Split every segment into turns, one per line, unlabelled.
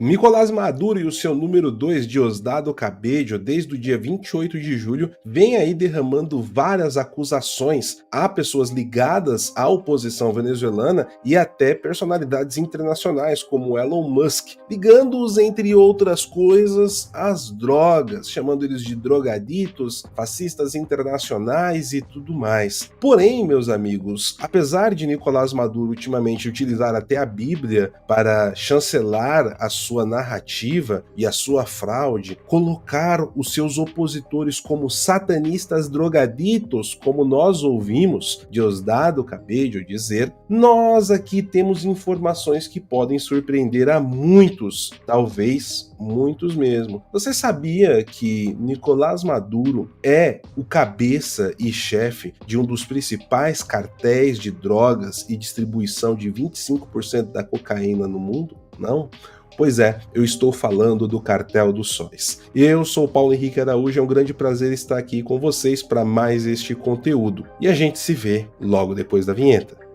Nicolás Maduro e o seu número 2, Diosdado Cabello, desde o dia 28 de julho, vem aí derramando várias acusações a pessoas ligadas à oposição venezuelana e até personalidades internacionais como Elon Musk, ligando-os, entre outras coisas, às drogas, chamando eles de drogaditos, fascistas internacionais e tudo mais. Porém, meus amigos, apesar de Nicolás Maduro ultimamente utilizar até a Bíblia para chancelar a sua narrativa e a sua fraude, colocar os seus opositores como satanistas drogaditos, como nós ouvimos Diosdado Cabello dizer, nós aqui temos informações que podem surpreender a muitos, talvez muitos mesmo. Você sabia que Nicolás Maduro é o cabeça e chefe de um dos principais cartéis de drogas e distribuição de 25% da cocaína no mundo? Não? Pois é, eu estou falando do Cartel dos Sóis. Eu sou o Paulo Henrique Araújo, é um grande prazer estar aqui com vocês para mais este conteúdo. E a gente se vê logo depois da vinheta.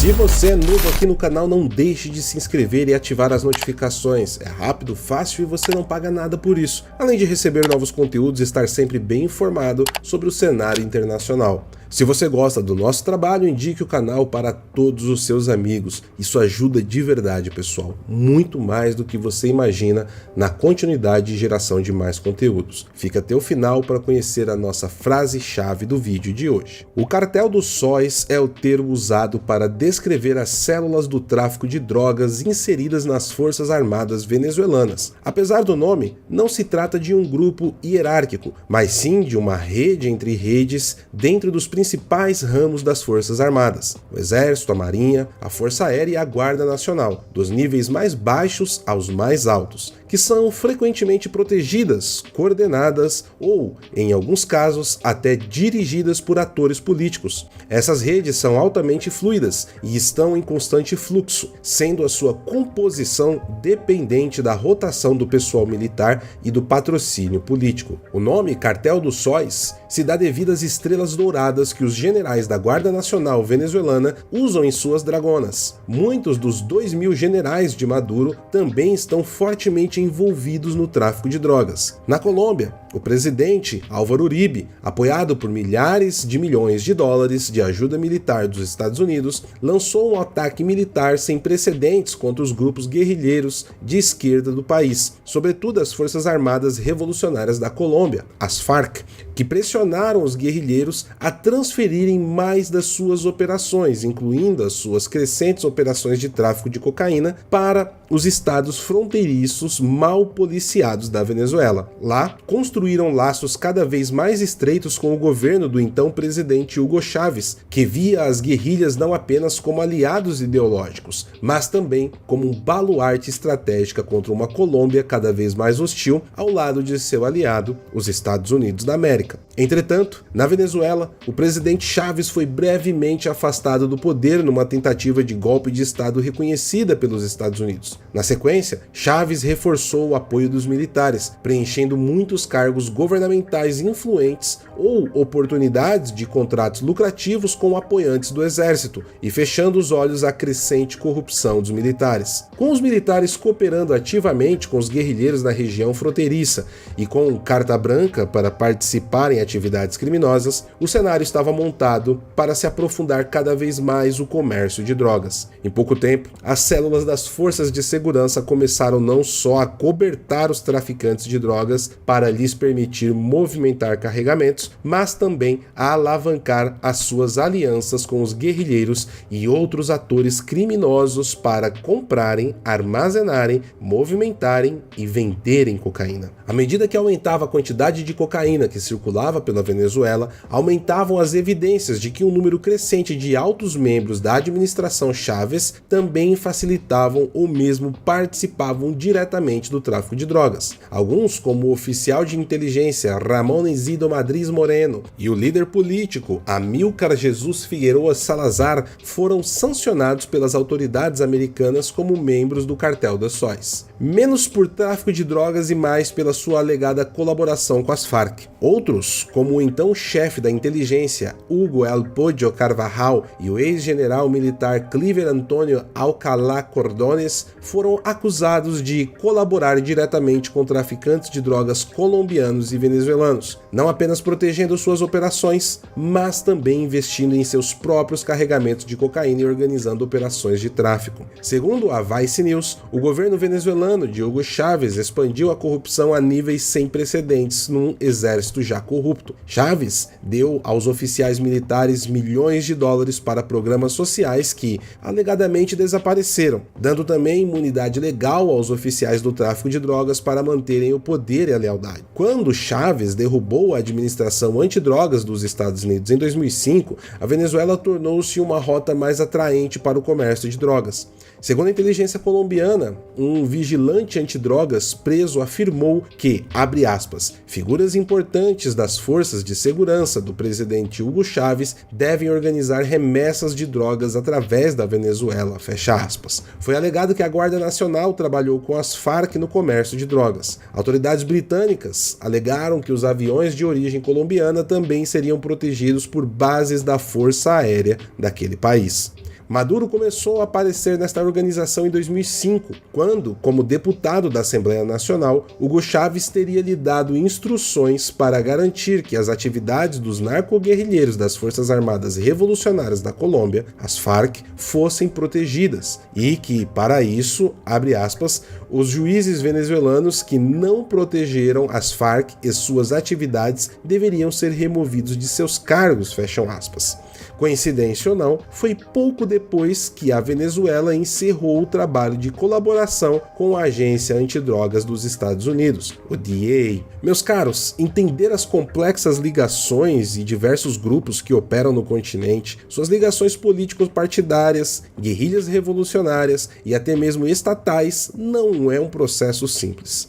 Se você é novo aqui no canal, não deixe de se inscrever e ativar as notificações. É rápido, fácil e você não paga nada por isso. Além de receber novos conteúdos e estar sempre bem informado sobre o cenário internacional. Se você gosta do nosso trabalho, indique o canal para todos os seus amigos. Isso ajuda de verdade, pessoal. Muito mais do que você imagina na continuidade e geração de mais conteúdos. Fica até o final para conhecer a nossa frase-chave do vídeo de hoje. O Cartel dos Sóis é o termo usado para descrever as células do tráfico de drogas inseridas nas Forças Armadas venezuelanas. Apesar do nome, não se trata de um grupo hierárquico, mas sim de uma rede entre redes dentro dos principais ramos das Forças Armadas, o Exército, a Marinha, a Força Aérea e a Guarda Nacional, dos níveis mais baixos aos mais altos, que são frequentemente protegidas, coordenadas ou, em alguns casos, até dirigidas por atores políticos. Essas redes são altamente fluidas e estão em constante fluxo, sendo a sua composição dependente da rotação do pessoal militar e do patrocínio político. O nome Cartel dos Sóis se dá devido às estrelas douradas que os generais da Guarda Nacional venezuelana usam em suas dragonas. Muitos dos 2.000 generais de Maduro também estão fortemente envolvidos no tráfico de drogas. Na Colômbia, o presidente Álvaro Uribe, apoiado por milhares de milhões de dólares de ajuda militar dos Estados Unidos, lançou um ataque militar sem precedentes contra os grupos guerrilheiros de esquerda do país, sobretudo as Forças Armadas Revolucionárias da Colômbia, as FARC, que pressionaram os guerrilheiros a transferirem mais das suas operações, incluindo as suas crescentes operações de tráfico de cocaína, para os estados fronteiriços mal policiados da Venezuela. Lá, construíram laços cada vez mais estreitos com o governo do então presidente Hugo Chávez, que via as guerrilhas não apenas como aliados ideológicos, mas também como um baluarte estratégico contra uma Colômbia cada vez mais hostil ao lado de seu aliado, os Estados Unidos da América. Entretanto, na Venezuela, o presidente Chávez foi brevemente afastado do poder numa tentativa de golpe de Estado reconhecida pelos Estados Unidos. Na sequência, Chávez reforçou o apoio dos militares, preenchendo muitos cargos governamentais influentes ou oportunidades de contratos lucrativos com apoiantes do exército e fechando os olhos à crescente corrupção dos militares. Com os militares cooperando ativamente com os guerrilheiros na região fronteiriça e com carta branca para participar em atividades criminosas, o cenário estava montado para se aprofundar cada vez mais o comércio de drogas. Em pouco tempo, as células das forças de segurança começaram não só a cobertar os traficantes de drogas para lhes permitir movimentar carregamentos, mas também a alavancar as suas alianças com os guerrilheiros e outros atores criminosos para comprarem, armazenarem, movimentarem e venderem cocaína. À medida que aumentava a quantidade de cocaína que circulava pela Venezuela, aumentavam as evidências de que um número crescente de altos membros da administração Chávez também facilitavam ou mesmo participavam diretamente do tráfico de drogas. Alguns, como o oficial de inteligência Ramón Isidro Madriz Moreno e o líder político Amílcar Jesus Figueroa Salazar, foram sancionados pelas autoridades americanas como membros do Cartel dos Sóis. menos por tráfico de drogas e mais pela sua alegada colaboração com as Farc. Outros, como o então chefe da inteligência Hugo El Pollo Carvajal e o ex-general militar Cliver Antonio Alcalá Cordones, foram acusados de colaborar diretamente com traficantes de drogas colombianos e venezuelanos, não apenas protegendo suas operações, mas também investindo em seus próprios carregamentos de cocaína e organizando operações de tráfico. Segundo a Vice News, o governo venezuelano de Hugo Chávez expandiu a corrupção a níveis sem precedentes num exército já corrupto. Chávez deu aos oficiais militares milhões de dólares para programas sociais que, alegadamente, desapareceram, dando também imunidade legal aos oficiais do tráfico de drogas para manterem o poder e a lealdade. Quando Chávez derrubou a administração antidrogas dos Estados Unidos em 2005, a Venezuela tornou-se uma rota mais atraente para o comércio de drogas. Segundo a inteligência colombiana, um vigilante antidrogas preso afirmou que, abre aspas, figuras importantes das forças de segurança do presidente Hugo Chávez devem organizar remessas de drogas através da Venezuela, fecha aspas. Foi alegado que a Guarda Nacional trabalhou com as Farc no comércio de drogas. Autoridades britânicas alegaram que os aviões de origem colombiana também seriam protegidos por bases da Força Aérea daquele país. Maduro começou a aparecer nesta organização em 2005, quando, como deputado da Assembleia Nacional, Hugo Chávez teria lhe dado instruções para garantir que as atividades dos narcoguerrilheiros das Forças Armadas Revolucionárias da Colômbia, as Farc, fossem protegidas e que, para isso, abre aspas, os juízes venezuelanos que não protegeram as Farc e suas atividades deveriam ser removidos de seus cargos, fecham aspas. Coincidência ou não, foi pouco depois que a Venezuela encerrou o trabalho de colaboração com a Agência Antidrogas dos Estados Unidos, o DEA. Meus caros, entender as complexas ligações e diversos grupos que operam no continente, suas ligações político-partidárias, guerrilhas revolucionárias e até mesmo estatais não é um processo simples.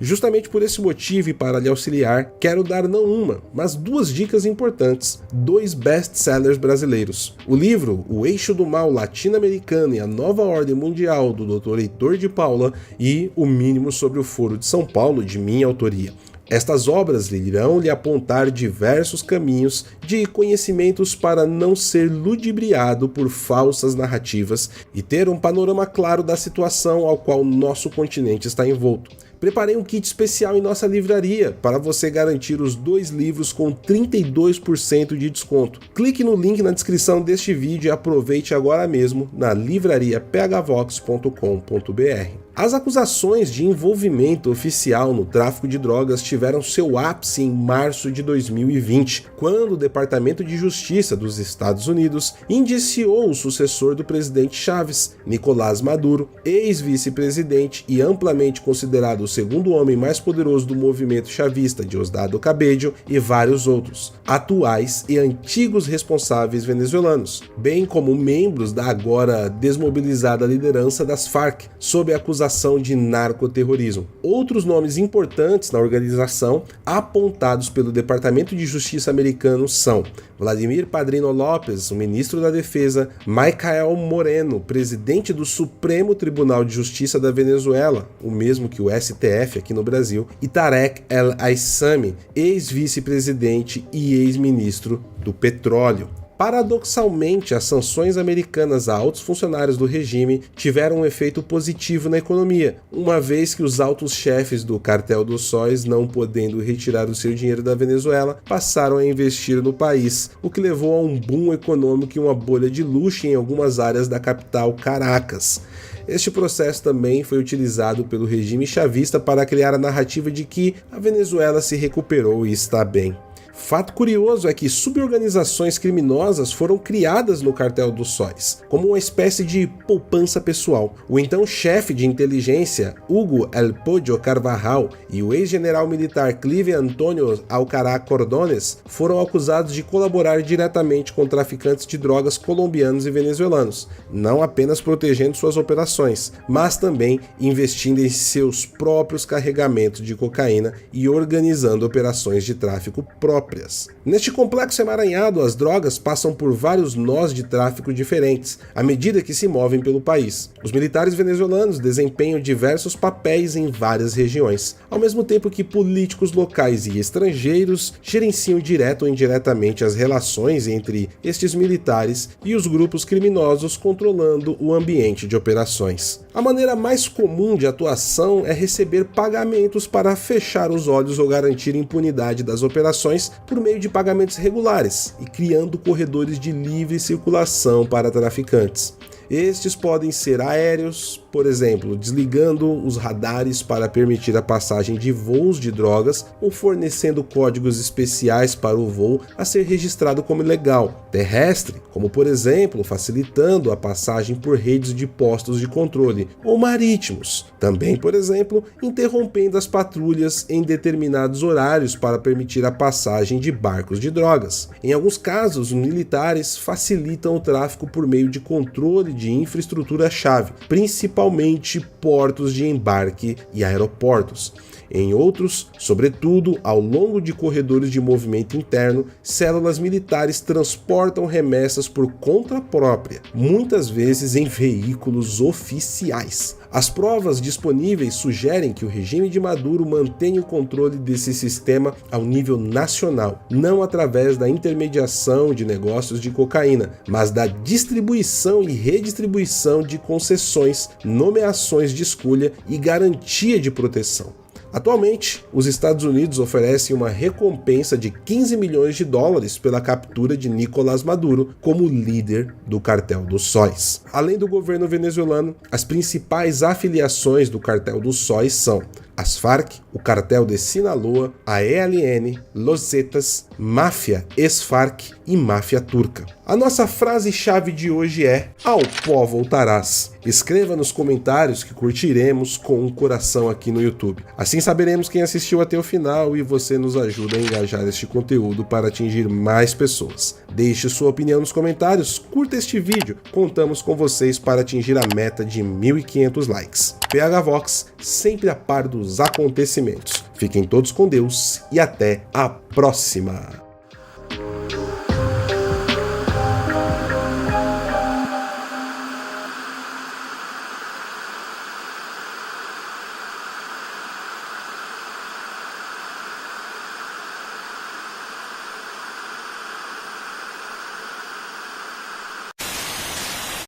Justamente por esse motivo e para lhe auxiliar, quero dar não uma, mas duas dicas importantes, 2 best-sellers brasileiros. O livro O Eixo do Mal Latino-Americano e a Nova Ordem Mundial, do Dr. Heitor de Paula, e O Mínimo sobre o Foro de São Paulo, de minha autoria. Estas obras irão lhe apontar diversos caminhos de conhecimentos para não ser ludibriado por falsas narrativas e ter um panorama claro da situação ao qual nosso continente está envolto. Preparei um kit especial em nossa livraria para você garantir os 2 livros com 32% de desconto. Clique no link na descrição deste vídeo e aproveite agora mesmo na livrariaphvox.com.br. As acusações de envolvimento oficial no tráfico de drogas tiveram seu ápice em março de 2020, quando o Departamento de Justiça dos Estados Unidos indiciou o sucessor do presidente Chávez, Nicolás Maduro, ex-vice-presidente e amplamente considerado o segundo homem mais poderoso do movimento chavista, Diosdado Cabello, e vários outros, atuais e antigos responsáveis venezuelanos, bem como membros da agora desmobilizada liderança das Farc, sob a acusação de narcoterrorismo. Outros nomes importantes na organização, apontados pelo Departamento de Justiça americano, são Vladimir Padrino López, o ministro da Defesa, Michael Moreno, presidente do Supremo Tribunal de Justiça da Venezuela, o mesmo que o STF aqui no Brasil, e Tarek El Aissami, ex-vice-presidente e ex-ministro do Petróleo. Paradoxalmente, as sanções americanas a altos funcionários do regime tiveram um efeito positivo na economia, uma vez que os altos chefes do cartel dos sóis, não podendo retirar o seu dinheiro da Venezuela, passaram a investir no país, o que levou a um boom econômico e uma bolha de luxo em algumas áreas da capital, Caracas. Este processo também foi utilizado pelo regime chavista para criar a narrativa de que a Venezuela se recuperou e está bem. Fato curioso é que suborganizações criminosas foram criadas no cartel dos sóis, como uma espécie de poupança pessoal. O então chefe de inteligência, Hugo El Pollo Carvajal, e o ex-general militar Cliver Antonio Alcalá Cordones foram acusados de colaborar diretamente com traficantes de drogas colombianos e venezuelanos, não apenas protegendo suas operações, mas também investindo em seus próprios carregamentos de cocaína e organizando operações de tráfico próprias. próprias. Neste complexo emaranhado, as drogas passam por vários nós de tráfico diferentes, à medida que se movem pelo país. Os militares venezuelanos desempenham diversos papéis em várias regiões, ao mesmo tempo que políticos locais e estrangeiros gerenciam direto ou indiretamente as relações entre estes militares e os grupos criminosos controlando o ambiente de operações. A maneira mais comum de atuação é receber pagamentos para fechar os olhos ou garantir impunidade das operações por meio de pagamentos regulares e criando corredores de livre circulação para traficantes. Estes podem ser aéreos, por exemplo, desligando os radares para permitir a passagem de voos de drogas ou fornecendo códigos especiais para o voo a ser registrado como ilegal. Terrestre, como por exemplo, facilitando a passagem por redes de postos de controle. Ou marítimos, também por exemplo, interrompendo as patrulhas em determinados horários para permitir a passagem de barcos de drogas. Em alguns casos, os militares facilitam o tráfico por meio de controle de infraestrutura-chave, principalmente portos de embarque e aeroportos. Em outros, sobretudo ao longo de corredores de movimento interno, células militares transportam remessas por conta própria, muitas vezes em veículos oficiais. As provas disponíveis sugerem que o regime de Maduro mantém o controle desse sistema ao nível nacional, não através da intermediação de negócios de cocaína, mas da distribuição e redistribuição de concessões, nomeações de escolha e garantia de proteção. Atualmente, os Estados Unidos oferecem uma recompensa de 15 milhões de dólares pela captura de Nicolás Maduro como líder do cartel dos sóis. Além do governo venezuelano, as principais afiliações do cartel dos sóis são as Farc, o cartel de Sinaloa, a ELN, Los Zetas, Máfia ex-Farc e Máfia Turca. A nossa frase-chave de hoje é: ao pó voltarás. Escreva nos comentários que curtiremos com um coração aqui no YouTube. Assim saberemos quem assistiu até o final e você nos ajuda a engajar este conteúdo para atingir mais pessoas. Deixe sua opinião nos comentários, curta este vídeo, contamos com vocês para atingir a meta de 1.500 likes. PH Vox, sempre a par dos acontecimentos. Fiquem todos com Deus e até a próxima!